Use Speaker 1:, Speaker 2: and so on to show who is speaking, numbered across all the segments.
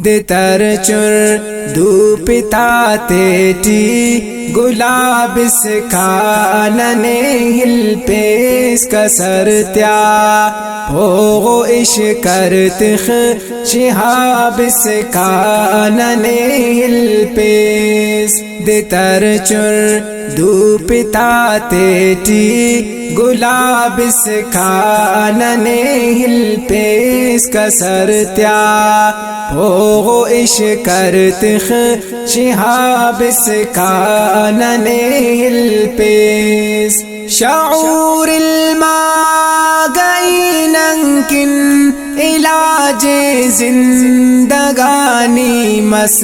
Speaker 1: دے تر چر دو پتا تیٹی گلاب سکاننے ہل پیس کا سرتیا پوغو اش کرتخ شہاب سکاننے ہل پیس دے تر چر دو پتا تیٹی گلاب سکاننے ہل پیس کا سرتیا پوغو اش کرتخ شہاب سکاننے ہل پیس شعور الماغیننکن علاج زندگانی مس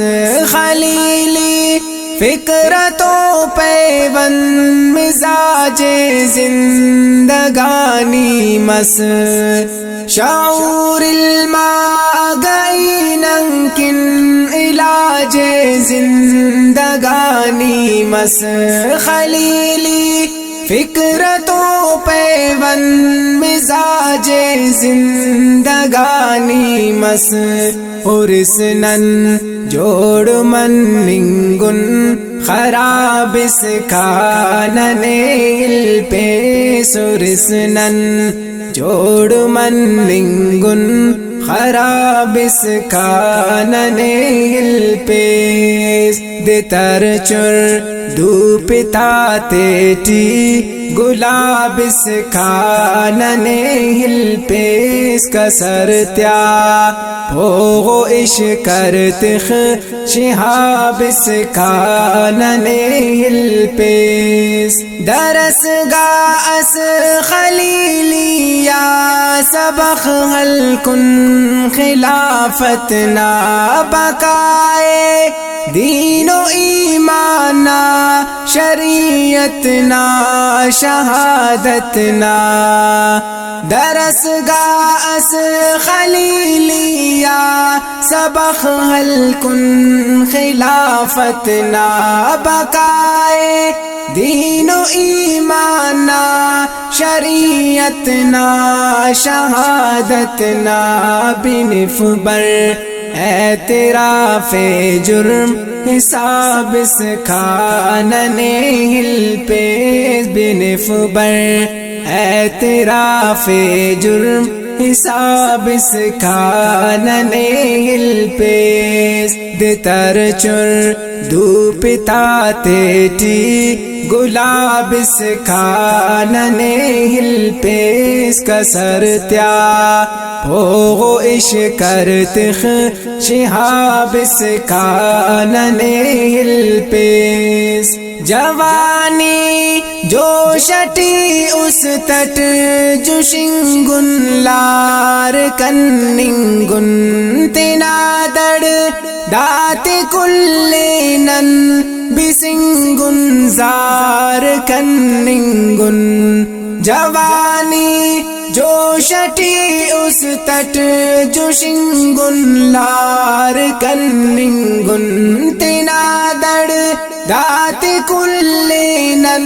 Speaker 1: خلیلی فکرتوں پیوند مزاج زندگانی مس شعور الماغیننکن علاج زندگانی مس خلیلی فکرتوں پیوند مزاج زندگانی مس ارسنن جوڑ من ننگن خراب سکاننے ہل پیس ارسنن جوڑ من ننگن خراب سکاننے ہل پیس دے تر چر دو پتا تیٹی گلاب سکاننے ہل پیس کا سرتیا پوغو اش کرتخ شہاب سکاننے ہل پیس درس گا اس خلیلیا سبق ہلکن خلافت نا بقائے دین و ایمانا شریعت نا شہادت نا درس گا اس خلیلیا سبق ہلکن خلافت نا بقائے دین و ایمانا شریعت نا شہادت نا بنف بر اعتراف جرم حساب سکاننے ہل پیس بنف بر اعتراف جرم حساب سکاننے ہل پیس دے تر چر دو پتا تیٹی گلاب سکاننے ہل پیس کا سرتیا پوغو اش کرتخ شہاب سکاننے ہل پیس جوانی جوشٹی اس تٹ جوشنگن لار کننگن تنا دڑ دات کلینن بسنگن زار کننگن جوانی جوشٹی اس تٹ جوشنگن لار کننگن تنا دڑ دات کلینن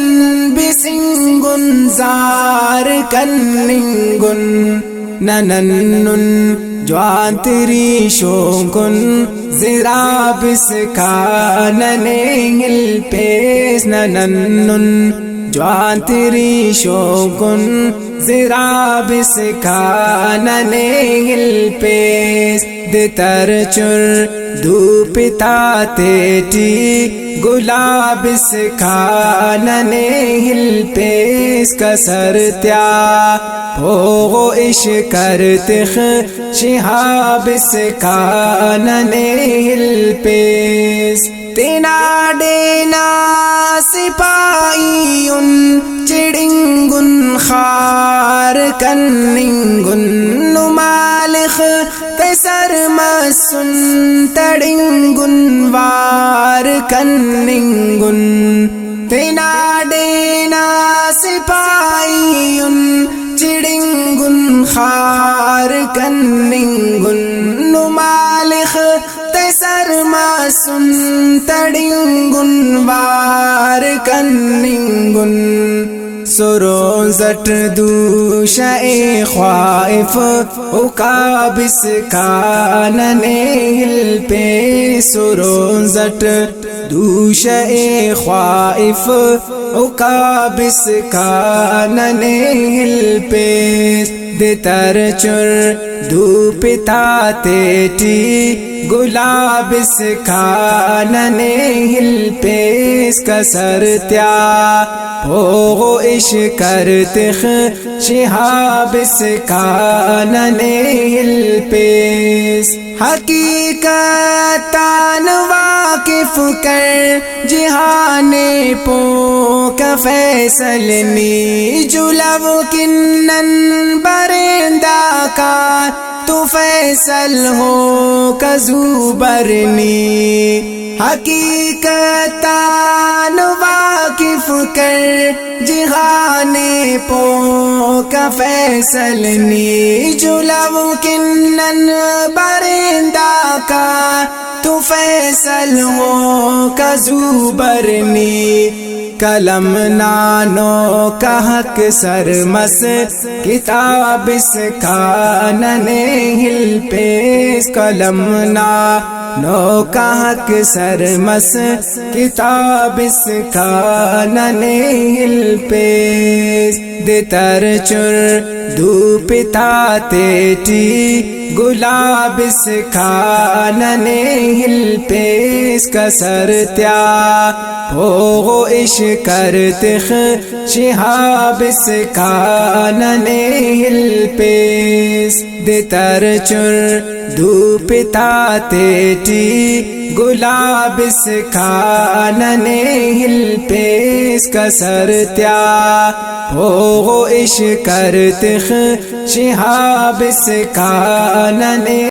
Speaker 1: بسنگن زار کننگن نننن جوانتری شوکن زراب سکاننے ہل پیس نننن جوانتری شوکن زراب سکاننے ہل پیس دے تر چر دو پتا تیٹی گلاب سکاننے ہل پیس کا سرتیا پوغو اش کرتخ شہاب سکاننے ہل پیس تینا ڈینا سپائیون چڑنگن خار کننگن نمالخ تسر مسن تڑنگن وار کننگن تینا ڈینا سپائیون چڑنگن خار کننگن نمالخ تسر مسن تڑنگن وار کننگن سروزٹ دوشائے خوائف اکابس کاننے ہل پہ سرونزٹ دوش خواف اکابس کانن ہل پیس دے تر چر دو پتا تیٹی گلابس کانن ہل پیس کسر تیا پوغو اش کرتخ شہابس کانن ہل پیس حقیقتان واقف کر جہان پو کا فیصل نی جلو کنن برندہ کا تو فیصل ہو کزو برنی حقیقتان واقف کر جہان پو کا فیصل نی جلو کنن برندہ کا تو فیصل ہو کزو برنی کلم نانو کا حق سرمس کتاب اس کانن ہل پیس کلم نانو کا حق سرمس کتاب اس کانن ہل پیس دے تر چر دو پتا تیٹی گلاب اس کانن ہل پیس کسر تیا پوغو اش کرتخ شہاب اس کانن ہل پیس دے تر چر دو پتا تیٹی گلاب اس کانن ہل پیس کسر تیا پوغو اش کرتخ شہاب اس کانن